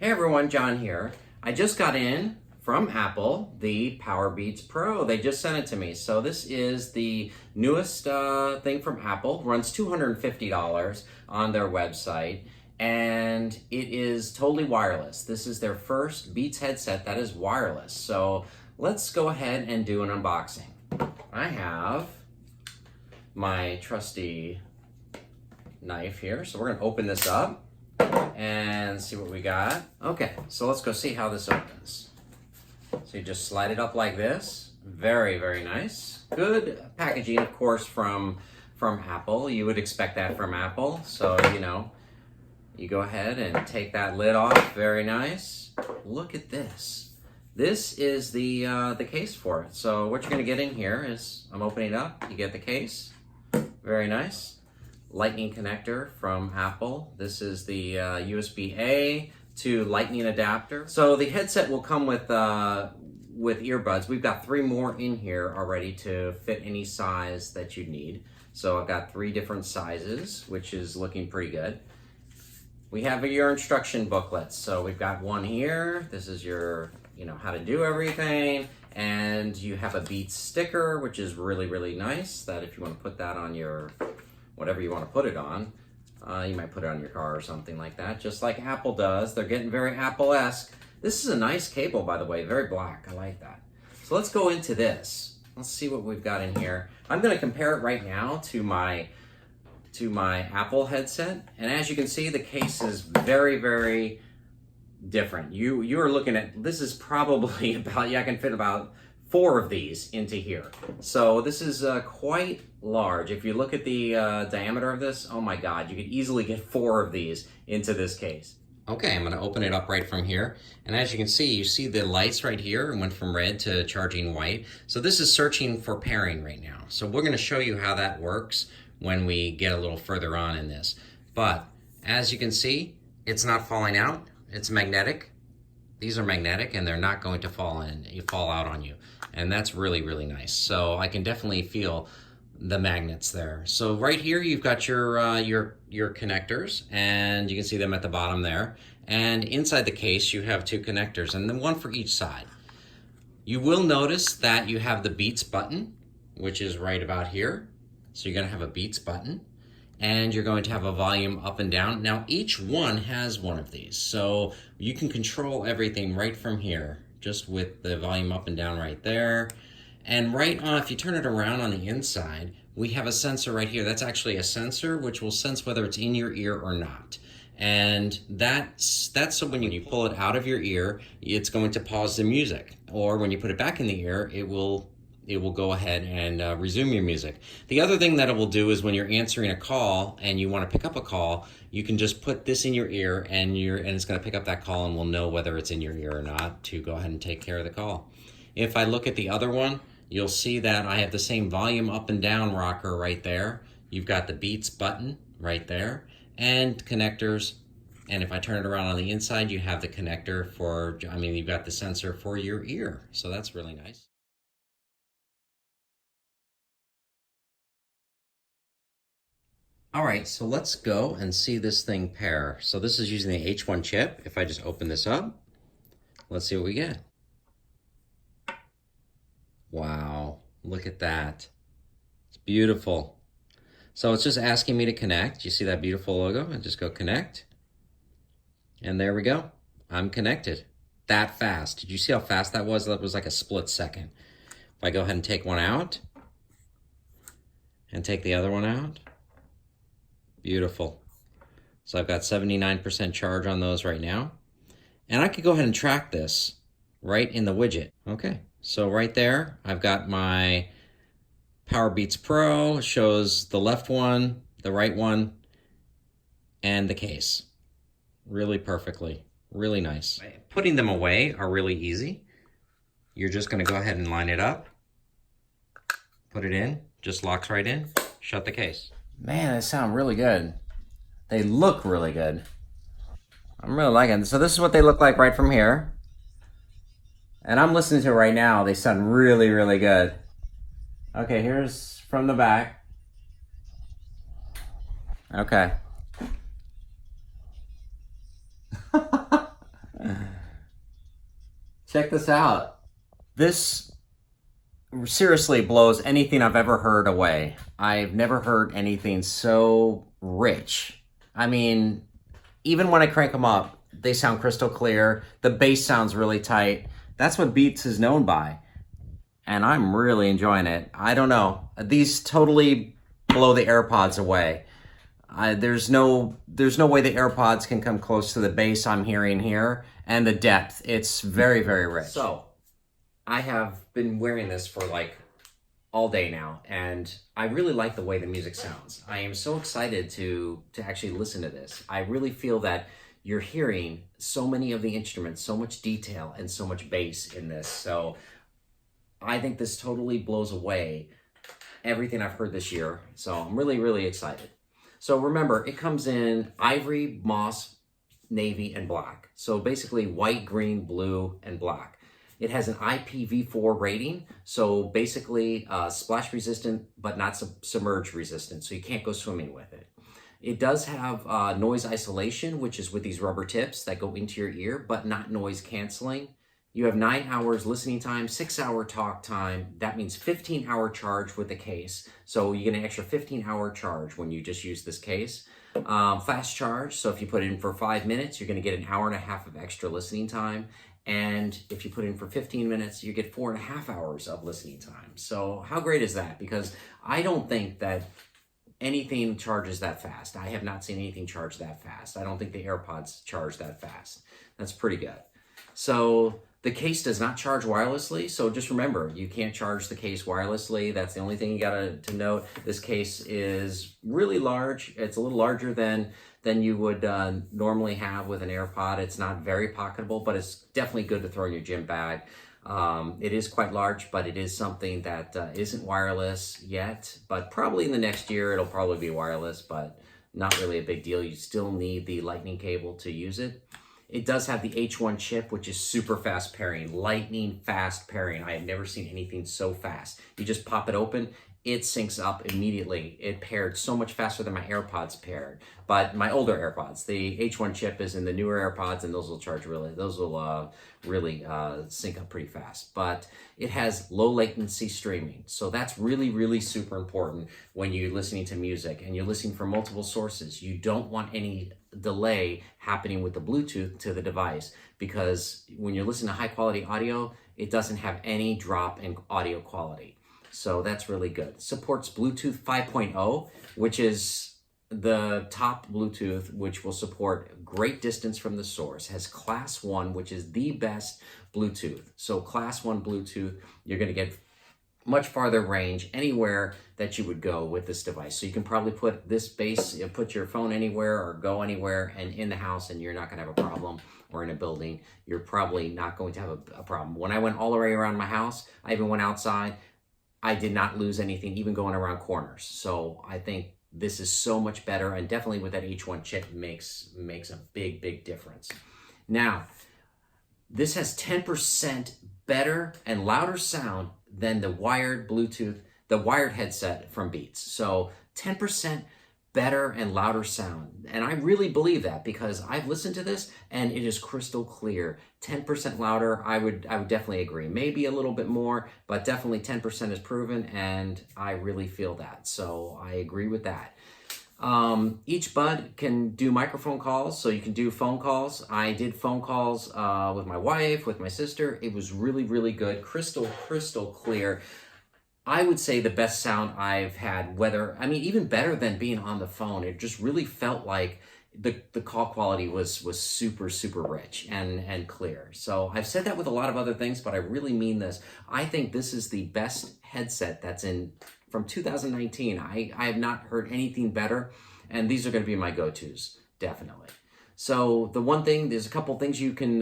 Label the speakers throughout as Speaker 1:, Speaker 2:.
Speaker 1: Hey everyone, John here. I just got in from Apple the Powerbeats Pro. They just sent it to me. So this is the newest thing from Apple. Runs $250 on their website, and it is totally wireless. This is their first Beats headset that is wireless. So let's go ahead and do an unboxing. I have my trusty knife here. So we're gonna open this up and see what we got. Okay, so let's go see how this opens. So you just slide it up like this. Very, very nice. Good packaging, of course, from Apple. You would expect that from Apple. So, you go ahead and take that lid off. Very nice. Look at this. This is the case for it. So what you're gonna get in here is, I'm opening it up, you get the case. Very nice. Lightning connector from Apple. This is the USB-A to Lightning adapter. So the headset will come with earbuds. We've got 3 more in here already to fit any size that you need. So I've got 3 different sizes, which is looking pretty good. We have your instruction booklets. So we've got one here. This is your, how to do everything. And you have a Beats sticker, which is really, really nice. That if you want to put that on your whatever you want to put it on. You might put it on your car or something like that, just like Apple does. They're getting very Apple-esque. This is a nice cable, by the way, very black. I like that. So let's go into this. Let's see what we've got in here. I'm going to compare it right now to my Apple headset, and as you can see, the case is very, very different. You are looking at, this is probably about, I can fit about 4 of these into here. So this is quite large. If you look at the diameter of this, oh my God, you could easily get 4 of these into this case. Okay, I'm gonna open it up right from here. And as you can see, you see the lights right here went from red to charging white. So this is searching for pairing right now. So we're gonna show you how that works when we get a little further on in this. But as you can see, it's not falling out. It's magnetic. These are magnetic and they're not going to fall out on you. And that's really, really nice. So I can definitely feel the magnets there. So right here, you've got your connectors, and you can see them at the bottom there. And inside the case, you have 2 connectors, and then 1 for each side. You will notice that you have the Beats button, which is right about here. So you're gonna have a Beats button, and you're going to have a volume up and down. Now each one has one of these, so you can control everything right from here, just with the volume up and down right there. And right on, if you turn it around on the inside, we have a sensor right here. That's actually a sensor which will sense whether it's in your ear or not. And that's so when you pull it out of your ear, it's going to pause the music. Or when you put it back in the ear, it will go ahead and resume your music. The other thing that it will do is when you're answering a call and you want to pick up a call, you can just put this in your ear and it's going to pick up that call and will know whether it's in your ear or not to go ahead and take care of the call. If I look at the other one, you'll see that I have the same volume up and down rocker right there. You've got the Beats button right there and connectors. And if I turn it around on the inside, you have the connector for, you've got the sensor for your ear. So that's really nice. All right, so let's go and see this thing pair. So this is using the H1 chip. If I just open this up, let's see what we get. Wow, look at that. It's beautiful. So it's just asking me to connect. You see that beautiful logo? I just go connect. And there we go. I'm connected. That fast. Did you see how fast that was? That was like a split second. If I go ahead and take one out and take the other one out. Beautiful. So I've got 79% charge on those right now. And I could go ahead and track this right in the widget. Okay, so right there, I've got my Powerbeats Pro. It shows the left one, the right one, and the case. Really perfectly, really nice. Putting them away are really easy. You're just gonna go ahead and line it up, put it in, just locks right in, shut the case. Man, they sound really good. They look really good. I'm really liking it. So this is what they look like right from here. And I'm listening to it right now. They sound really, really good. Okay, here's from the back. Okay. Check this out. This seriously blows anything I've ever heard away. I've never heard anything so rich. I mean, even when I crank them up, they sound crystal clear. The bass sounds really tight. That's what Beats is known by. And I'm really enjoying it. I don't know. These totally blow the AirPods away. There's no way the AirPods can come close to the bass I'm hearing here and the depth. It's very, very rich. So, I have been wearing this for like all day now, and I really like the way the music sounds. I am so excited to actually listen to this. I really feel that you're hearing so many of the instruments, so much detail and so much bass in this. So I think this totally blows away everything I've heard this year. So I'm really, really excited. So remember, it comes in ivory, moss, navy, and black. So basically white, green, blue, and black. It has an IPv4 rating, so basically splash resistant, but not submerge resistant, so you can't go swimming with it. It does have noise isolation, which is with these rubber tips that go into your ear, but not noise canceling. You have 9 hours listening time, 6-hour talk time. That means 15-hour charge with the case. So you get an extra 15-hour charge when you just use this case. Fast charge, so if you put it in for 5 minutes, you're gonna get an hour and a half of extra listening time. And if you put in for 15 minutes, you get 4.5 hours of listening time. So how great is that? Because I don't think that anything charges that fast. I have not seen anything charge that fast. I don't think the AirPods charge that fast. That's pretty good. So the case does not charge wirelessly. So just remember, you can't charge the case wirelessly. That's the only thing you got to note. This case is really large. It's a little larger than you would normally have with an AirPod. It's not very pocketable, but it's definitely good to throw in your gym bag. It is quite large, but it is something that isn't wireless yet, but probably in the next year, it'll probably be wireless, but not really a big deal. You still need the lightning cable to use it. It does have the H1 chip, which is super fast pairing, lightning fast pairing. I have never seen anything so fast. You just pop it open, it syncs up immediately. It paired so much faster than my AirPods paired. But my older AirPods, the H1 chip is in the newer AirPods, and those will really sync up pretty fast. But it has low latency streaming. So that's really, really super important when you're listening to music and you're listening from multiple sources. You don't want any delay happening with the Bluetooth to the device, because when you're listening to high quality audio, it doesn't have any drop in audio quality. So that's really good. Supports Bluetooth 5.0, which is the top Bluetooth, which will support great distance from the source. Has Class 1, which is the best Bluetooth. So Class 1 Bluetooth, you're going to get much farther range anywhere that you would go with this device. So you can probably put this base, put your phone anywhere or go anywhere and in the house, and you're not going to have a problem, or in a building, you're probably not going to have a problem. When I went all the way around my house, I even went outside, I did not lose anything, even going around corners. So I think this is so much better, and definitely with that H1 chip makes a big, big difference. Now, this has 10% better and louder sound than the wired Bluetooth, the wired headset from Beats. So 10% better and louder sound. And I really believe that, because I've listened to this and it is crystal clear. 10% louder, I would definitely agree. Maybe a little bit more, but definitely 10% is proven, and I really feel that. So I agree with that. Each bud can do microphone calls, so you can do phone calls. I did phone calls with my wife, with my sister. It was really, really good. Crystal clear. I would say the best sound I've had, even better than being on the phone. It just really felt like the call quality was super, super rich and clear. So I've said that with a lot of other things, but I really mean this. I think this is the best headset that's from 2019. I have not heard anything better, and these are going to be my go-tos, definitely. So the one thing, there's a couple things you can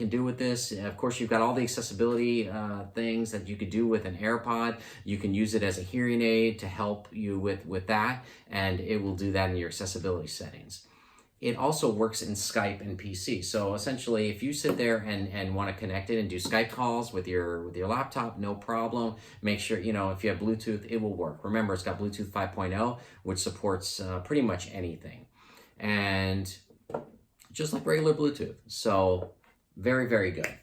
Speaker 1: do with this. Of course, you've got all the accessibility things that you could do with an AirPod. You can use it as a hearing aid to help you with that, and it will do that in your accessibility settings. It also works in Skype and PC. So essentially, if you sit there and want to connect it and do Skype calls with your laptop, no problem. Make sure, if you have Bluetooth, it will work. Remember, it's got Bluetooth 5.0, which supports pretty much anything. And just like regular Bluetooth. So very, very good.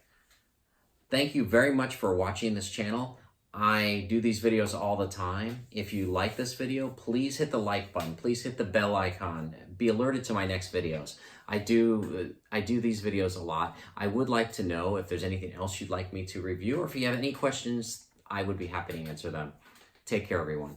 Speaker 1: Thank you very much for watching this channel. I do these videos all the time. If you like this video, please hit the like button. Please hit the bell icon. Be alerted to my next videos. I do these videos a lot. I would like to know if there's anything else you'd like me to review, or if you have any questions, I would be happy to answer them. Take care, everyone.